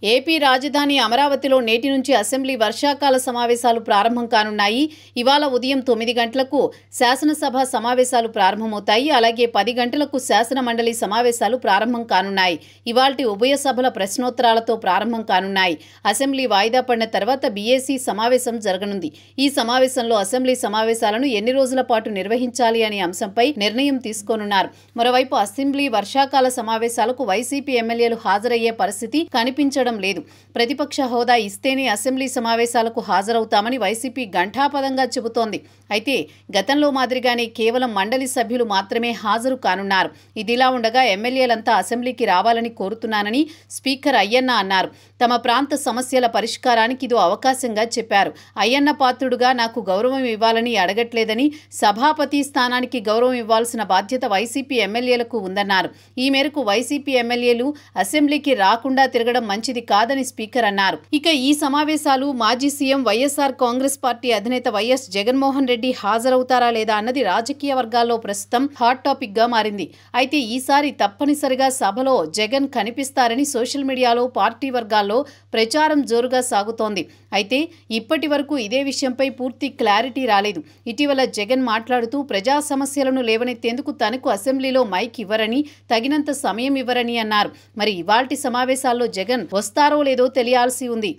AP రాజధాని అమరావతిలో నేటి నుంచి అసెంబ్లీ వర్షాకాల సమావేశాలు ప్రారంభం కానున్నాయి. ఇవాళ ఉదయం 9 గంటలకు శాసనసభ సమావేశాలు ప్రారంభమవుతాయి. అలాగే 10 గంటలకు శాసన మండలి సమావేశాలు ప్రారంభం కానున్నాయి. ఇవాల్టి ఉభయ సభల ప్రశ్నోత్తరాలతో ప్రారంభం కానున్నాయి. అసెంబ్లీ వాయిదా పడిన తర్వాత బీఏసీ సమావేశం జరగనుంది. ఈ సమావేశంలో అసెంబ్లీ సమావేశాలను ఎన్ని రోజుల పాటు నిర్వహించాలి అనే అంశంపై నిర్ణయం తీసుకోనున్నారు. మరోవైపు అసెంబ్లీ వర్షాకాల సమావేశాలకు వైసీపీ ఎమ్మెల్యేలు హాజరయ్యే పరిస్థితి కనిపించడం లేదు. ప్రతిపక్ష హోదా ఇస్తేనే అసెంబ్లీ సమావేశాలకు హాజరవుతామని వైసీపీ ఘంటాపదంగా చెబుతోంది. అయితే గతంలో మాదిరిగానే కేవలం మండలి సభ్యులు మాత్రమే హాజరు కానున్నారు. ఇదిలా ఉండగా ఎమ్మెల్యేలంతా అసెంబ్లీకి రావాలని కోరుతున్నానని స్పీకర్ అయ్యన్న అన్నారు. తమ ప్రాంత సమస్యల పరిష్కారానికి ఇదో అవకాశంగా చెప్పారు. అయ్యన్న పాత్రుడుగా నాకు గౌరవం ఇవ్వాలని అడగట్లేదని, సభాపతి స్థానానికి గౌరవం ఇవ్వాల్సిన బాధ్యత వైసీపీ ఎమ్మెల్యేలకు ఉందన్నారు. ఈ మేరకు వైసీపీ ఎమ్మెల్యేలు అసెంబ్లీకి రాకుండా తిరగడం మంచిది కాదని స్పీకర్ అన్నారు. ఇక ఈ సమావేశాలు మాజీ సీఎం వైఎస్ఆర్ కాంగ్రెస్ పార్టీ అధినేత వైఎస్ జగన్మోహన్ రెడ్డి హాజరవుతారా లేదా అన్నది రాజకీయ వర్గాల్లో ప్రస్తుతం హాట్ టాపిక్ గా మారింది. అయితే ఈసారి తప్పనిసరిగా సభలో జగన్ కనిపిస్తారని సోషల్ మీడియాలో, పార్టీ వర్గాల్లో ప్రచారం జోరుగా సాగుతోంది. అయితే ఇప్పటి వరకు ఇదే విషయంపై పూర్తి క్లారిటీ రాలేదు. ఇటీవల జగన్ మాట్లాడుతూ ప్రజా సమస్యలను లేవనెత్తేందుకు తనకు అసెంబ్లీలో మైక్ ఇవ్వరని, తగినంత సమయం ఇవ్వరని అన్నారు. మరి ఇవాల్టి సమావేశాల్లో జగన్ వస్తారో లేదో తెలియాల్సి ఉంది.